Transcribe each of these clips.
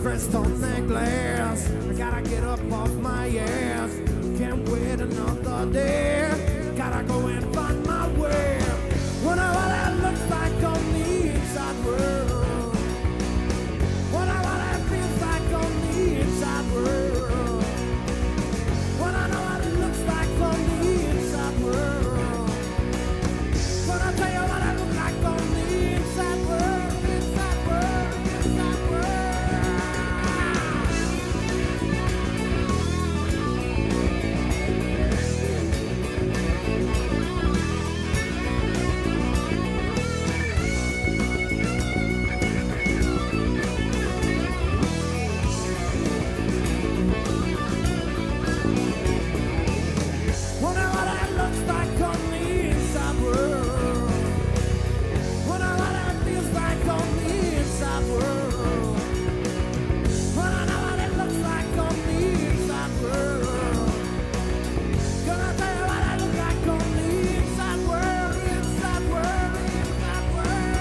pressed on that glass. I gotta get up off my ass. Can't wait another day. Gotta go and find my way. Wonder what that looks like on the inside world. Wonder what that feels like on the inside world. Wanna know what it looks like on the inside world. Gonna tell you what it looks like on the inside world. Inside world, inside world. Wonder what it looks like on the inside world. Wonder what it feels like on the inside world. Wanna know what it looks like on the inside world. Gonna tell you what it looks like on the inside world. Inside world, inside world.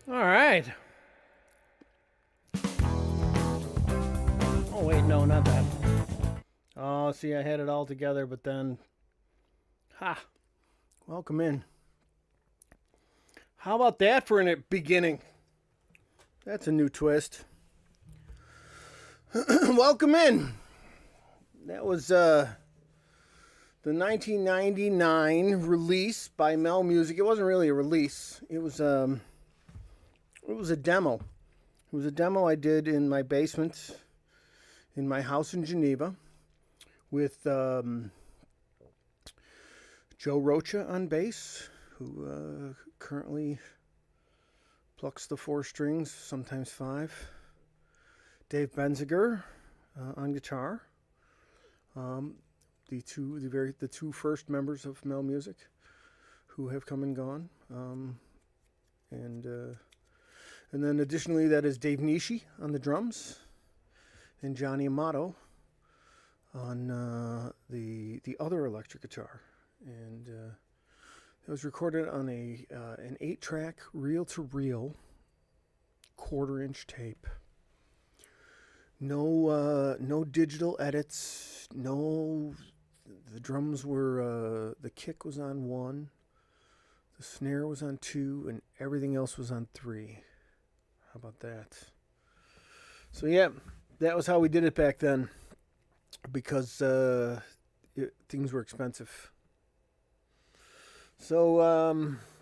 All right. Oh, wait, no, not that. Oh, see, I had it all together, but then... Ha! Welcome in. How about that for a beginning? That's a new twist. Welcome in. That was the 1999 release by MeL Muzic. It wasn't really a release. It was a demo. It was a demo I did in my basement in my house in Geneva with Joe Rocha on bass, who currently plucks the 4 strings, sometimes 5. Dave Benziger on guitar. The two first members of MeL Muzic who have come and gone. And then additionally, that is Dave Nishi on the drums and Johnny Amato on the other electric guitar. And it was recorded on an 8-track reel-to-reel 1/4-inch tape. No digital edits. No, the drums were the kick was on 1, the snare was on 2, and everything else was on 3. How about that? So yeah, that was how we did it back then, because things were expensive. So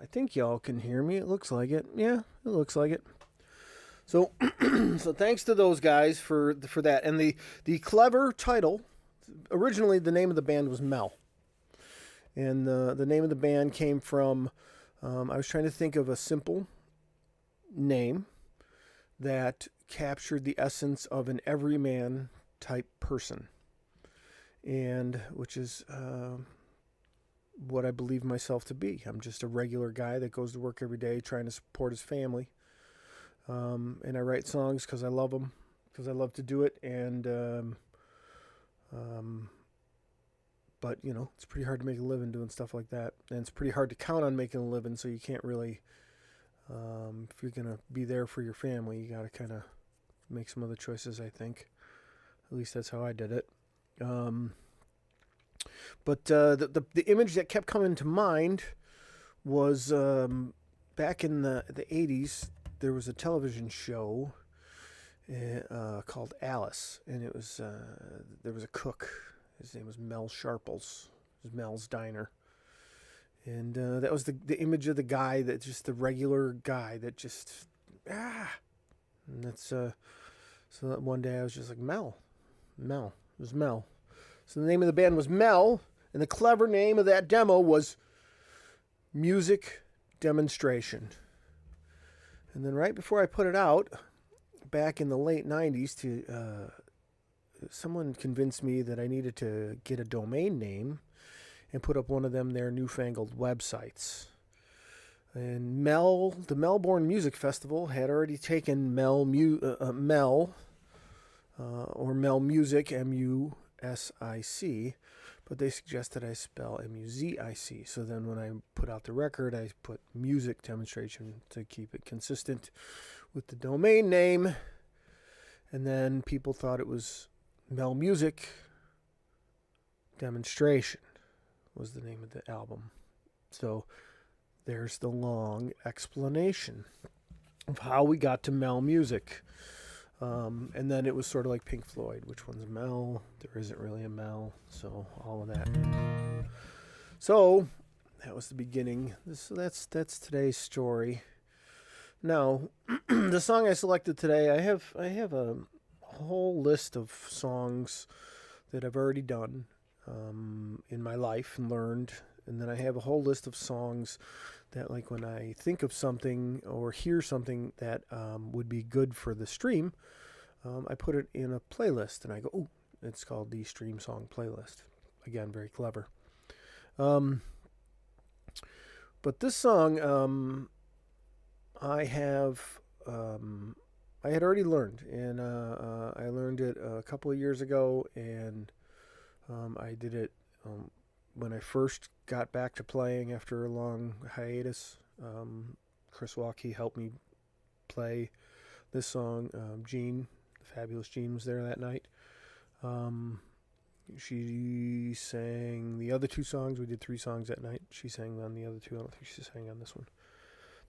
I think y'all can hear me. It looks like it. Yeah, it looks like it. So so thanks to those guys for that. And the clever title. Originally, the name of the band was MeL, and the name of the band came from. I was trying to think of a simple name that captured the essence of an everyman type person, and which is what I believe myself to be. I'm just a regular guy that goes to work every day trying to support his family, and I write songs because I love them, because I love to do it, and but you know, it's pretty hard to make a living doing stuff like that, and it's pretty hard to count on making a living, so you can't really if you're gonna be there for your family, you gotta kind of make some other choices, I think. At least that's how I did it. But the image that kept coming to mind was back in the 80s. There was a television show called Alice, and it was there was a cook. His name was Mel Sharples. It was Mel's Diner. And that was the image of the guy, that just the regular guy that just, And that's, so that one day I was just like, MeL. It was MeL. So the name of the band was MeL, and the clever name of that demo was Music Demonstration. And then right before I put it out, back in the late 90s, someone convinced me that I needed to get a domain name and put up one of them their newfangled websites. And the Melbourne Music Festival had already taken MeL or MeL Muzic, MUSIC, but they suggested I spell MUZIC. So then when I put out the record, I put music demonstration to keep it consistent with the domain name. And then people thought it was MeL Muzic Demonstration was the name of the album. So there's the long explanation of how we got to MeL Muzic. And then it was sort of like Pink Floyd. Which one's Mel? There isn't really a Mel. So all of that. So that was the beginning. That's today's story. Now, the song I selected today, I have a whole list of songs that I've already done in my life and learned. And then I have a whole list of songs that, like, when I think of something or hear something that would be good for the stream, I put it in a playlist. And I go, oh, it's called the Stream Song Playlist. Again, very clever. But this song, I had already learned. And I learned it a couple of years ago. And I did it when I first got back to playing after a long hiatus. Chris Walkie helped me play this song. Jean, the fabulous Jean, was there that night. She sang the other two songs. We did 3 songs that night. She sang on the other 2. I don't think she sang on this one.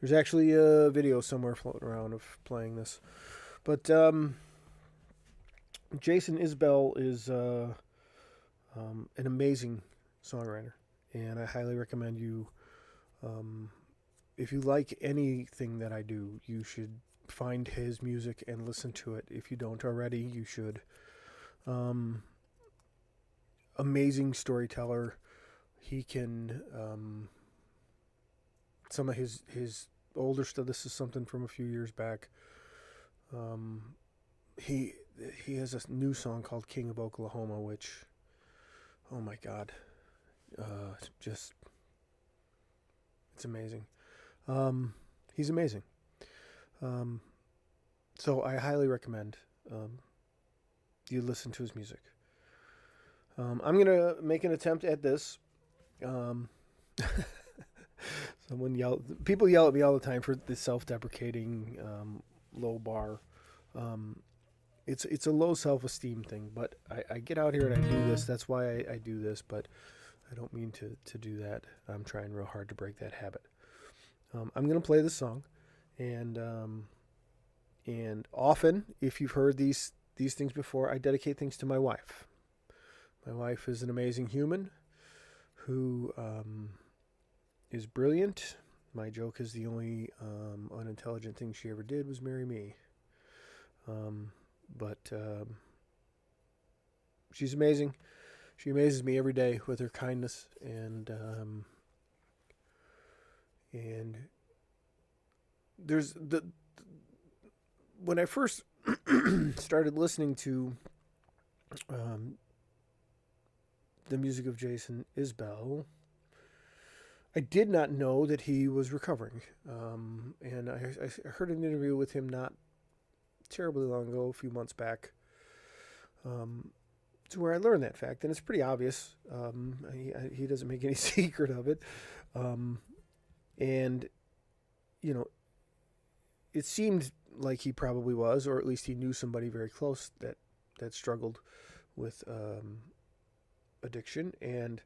There's actually a video somewhere floating around of playing this. But Jason Isbell is an amazing songwriter, and I highly recommend you, if you like anything that I do, you should find his music and listen to it. If you don't already, you should. Amazing storyteller. He can, some of his older stuff, this is something from a few years back. He has a new song called King of Oklahoma, which, oh my God, it's amazing. He's amazing. So I highly recommend you listen to his music. I'm going to make an attempt at this. People yell at me all the time for the self-deprecating low bar. It's a low self-esteem thing, but I get out here and I do this. That's why I do this, but I don't mean to do that. I'm trying real hard to break that habit. I'm going to play this song, and often, if you've heard these things before, I dedicate things to my wife. My wife is an amazing human who is brilliant. My joke is the only unintelligent thing she ever did was marry me. But she's amazing. She amazes me every day with her kindness, and there's when I first started listening to the music of Jason Isbell, I did not know that he was recovering. And I heard an interview with him not terribly long ago, a few months back, to where I learned that fact, and it's pretty obvious. He doesn't make any secret of it, and it seemed like he probably was, or at least he knew somebody very close that struggled with addiction, and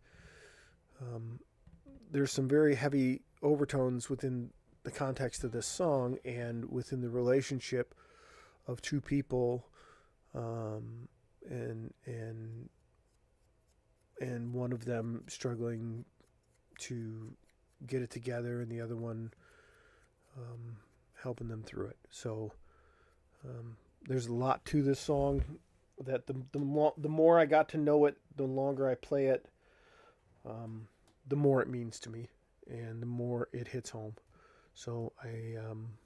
there's some very heavy overtones within the context of this song and within the relationship of two people, and one of them struggling to get it together, and the other one helping them through it. So there's a lot to this song that the more I got to know it, the longer I play it, the more it means to me, and the more it hits home. So I am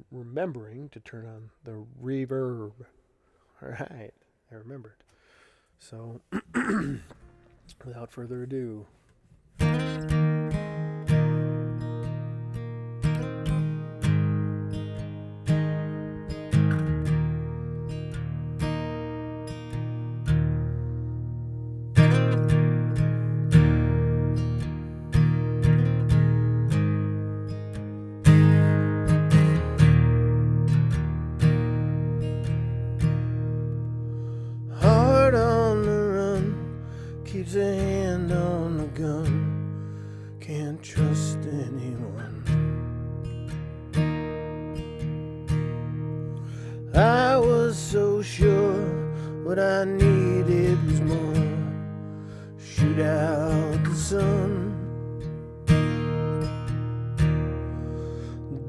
remembering to turn on the reverb. All right, I remembered. So without further ado, can't trust anyone. I was so sure what I needed was more. Shoot out the sun.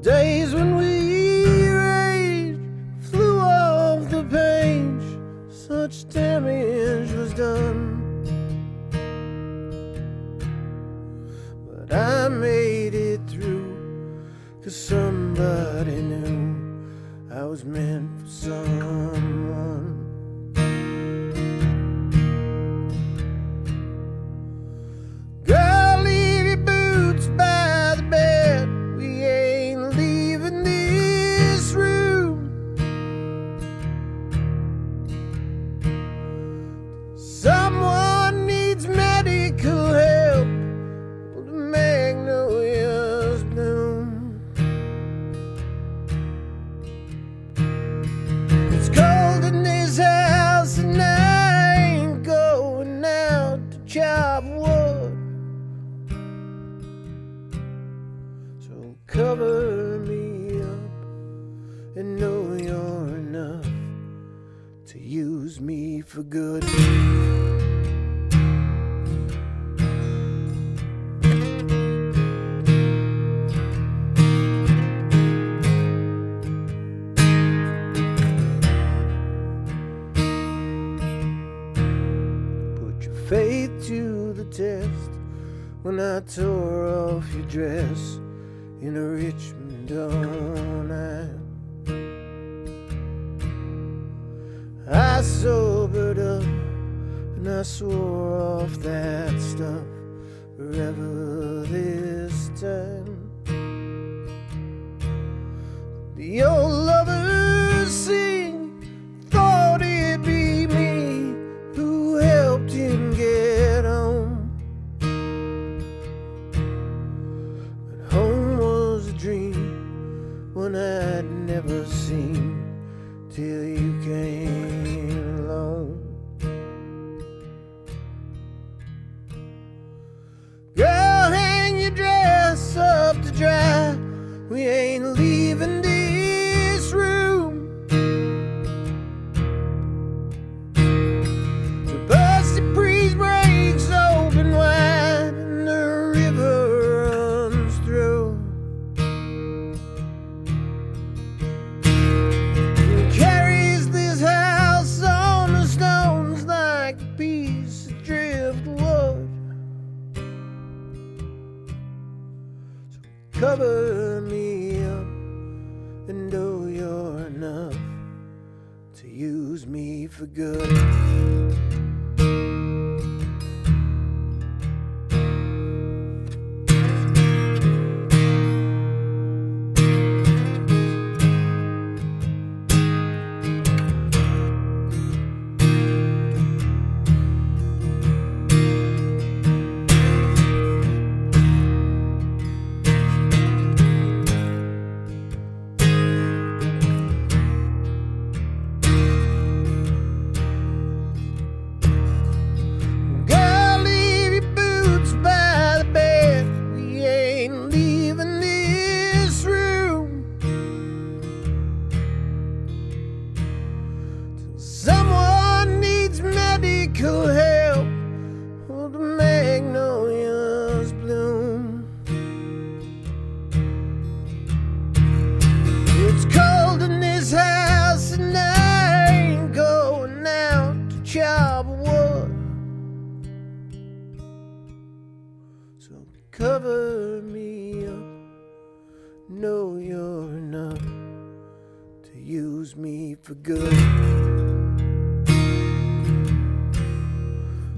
Days when we raged, flew off the page, such damage was done. But I made it through, 'cause somebody knew I was meant for someone. Girl, leave your boots by the bed. We ain't leaving this room. Someone needs medical help. The magnolias bloom. It's cold in this house and I ain't going out to chop wood. So cover me up and know you're enough to use me for good. Faith to the test when I tore off your dress in a Richmond all night. I sobered up and I swore off that stuff forever this time. The old lovers sing, thought it'd be me who helped him get home. But home was a dream, one I'd never seen till you came along. Girl, hang your dress up to dry. We ain't leaving this room. The busted breeze breaks open wide and the river runs through. It carries this house on the stones like a piece of driftwood. So cover me up and know you're enough to use me for good. Girl, leave your boots by the bed. We ain't leaving this room. Someone needs medical help. Oh, the magnolias bloom. It's cold in this house and I ain't going out to chop wood. So cover me up, know you're enough to use me for good.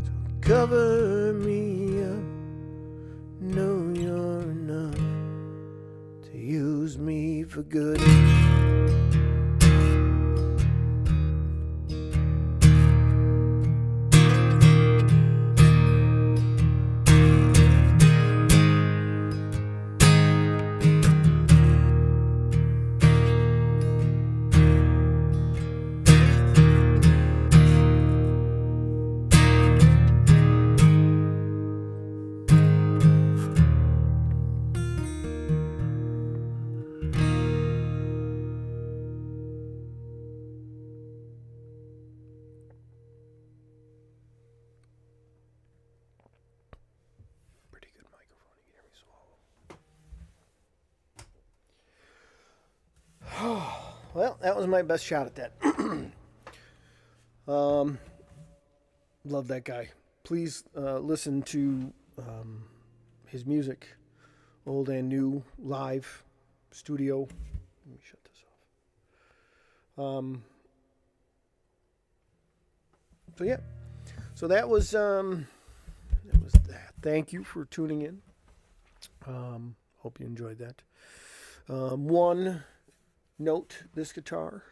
So cover me up, know you're enough to use me for good. Well, that was my best shot at that. Love that guy. Please listen to his music, old and new, live, studio. Let me shut this off. So yeah, so that was that. Thank you for tuning in. Hope you enjoyed that. One note: this guitar.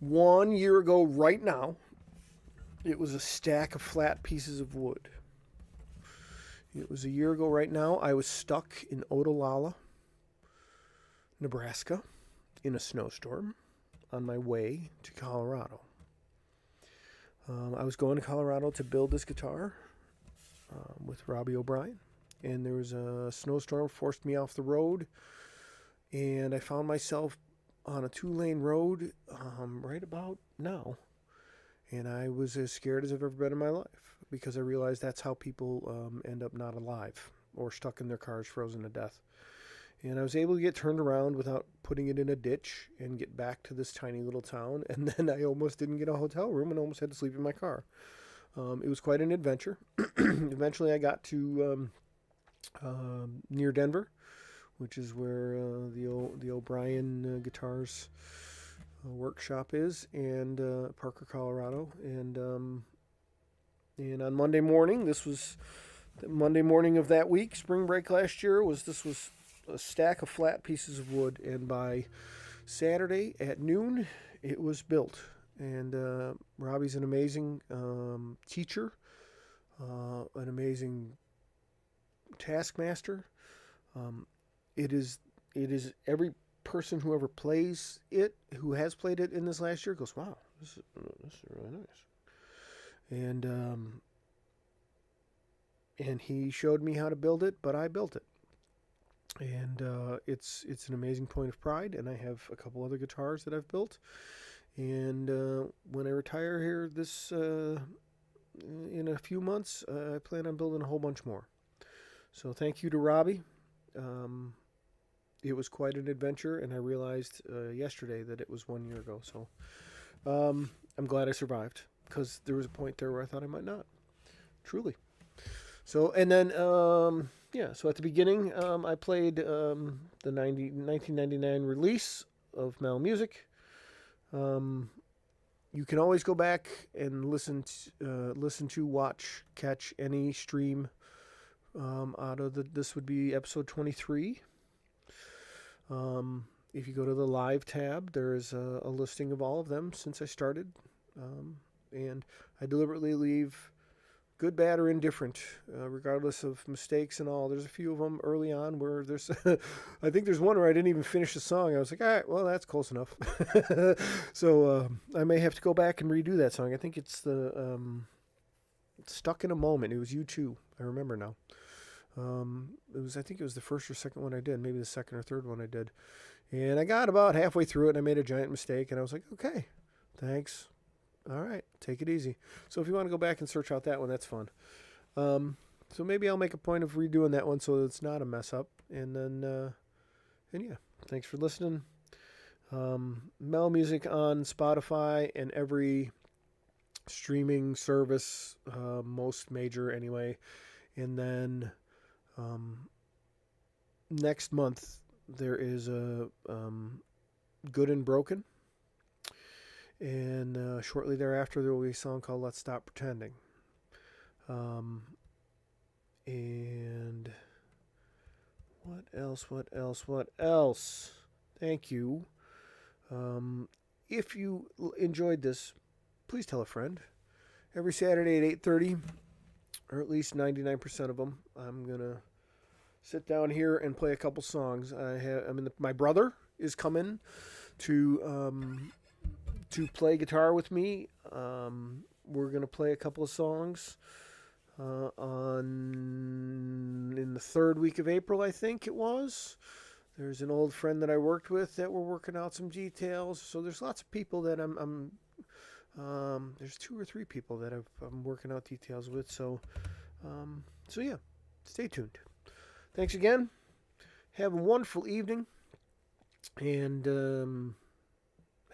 1 year ago, right now, it was a stack of flat pieces of wood. It was a year ago, right now. I was stuck in Odolala, Nebraska, in a snowstorm on my way to Colorado. I was going to Colorado to build this guitar with Robbie O'Brien, and there was a snowstorm, forced me off the road, and I found myself on a 2-lane road right about now. And I was as scared as I've ever been in my life, because I realized that's how people end up not alive or stuck in their cars, frozen to death. And I was able to get turned around without putting it in a ditch and get back to this tiny little town. And then I almost didn't get a hotel room and almost had to sleep in my car. It was quite an adventure. Eventually I got to near Denver, which is where the O'Brien Guitars workshop is, and Parker, Colorado. And on Monday morning, this was the Monday morning of that week, spring break last year, this was a stack of flat pieces of wood, and by Saturday at noon, it was built. And Robbie's an amazing teacher, an amazing taskmaster. It is every person who ever plays it, who has played it in this last year, goes, wow, this is really nice. And he showed me how to build it, but I built it. And it's an amazing point of pride. And I have a couple other guitars that I've built. And when I retire here in a few months, I plan on building a whole bunch more. So thank you to Robbie. It was quite an adventure, and I realized yesterday that it was 1 year ago. So I'm glad I survived, because there was a point there where I thought I might not. Truly. So, and then, so at the beginning, I played the 1999 release of MeL Muzic. You can always go back and listen to, watch, catch any stream out of this would be episode 23. If you go to the live tab, there is a listing of all of them since I started. And I deliberately leave good, bad, or indifferent, regardless of mistakes and all. There's a few of them early on where there's, I think there's one where I didn't even finish the song. I was like, all right, well, that's close enough. So I may have to go back and redo that song. I think it's the Stuck in a Moment. It was U2. I remember now. I think it was the first or second one I did, maybe the second or third one I did. And I got about halfway through it, and I made a giant mistake, and I was like, okay, thanks. All right, take it easy. So if you want to go back and search out that one, that's fun. So maybe I'll make a point of redoing that one so that it's not a mess up. And then, thanks for listening. MeL Muzic on Spotify and every streaming service, most major anyway. And then next month there is a Good and Broken. And shortly thereafter, there will be a song called Let's Stop Pretending. And what else? Thank you. If you enjoyed this, please tell a friend. Every Saturday at 8:30, or at least 99% of them, I'm going to sit down here and play a couple songs. My brother is coming to play guitar with me. We're going to play a couple of songs in the third week of April, I think it was. There's an old friend that I worked with that we're working out some details. So there's lots of people that there's 2 or 3 people that I'm working out details with. So yeah, stay tuned. Thanks again. have a wonderful evening. And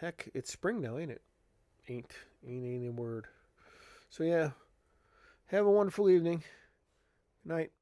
heck, it's spring now, ain't it? Ain't any word. So yeah, have a wonderful evening. Good night.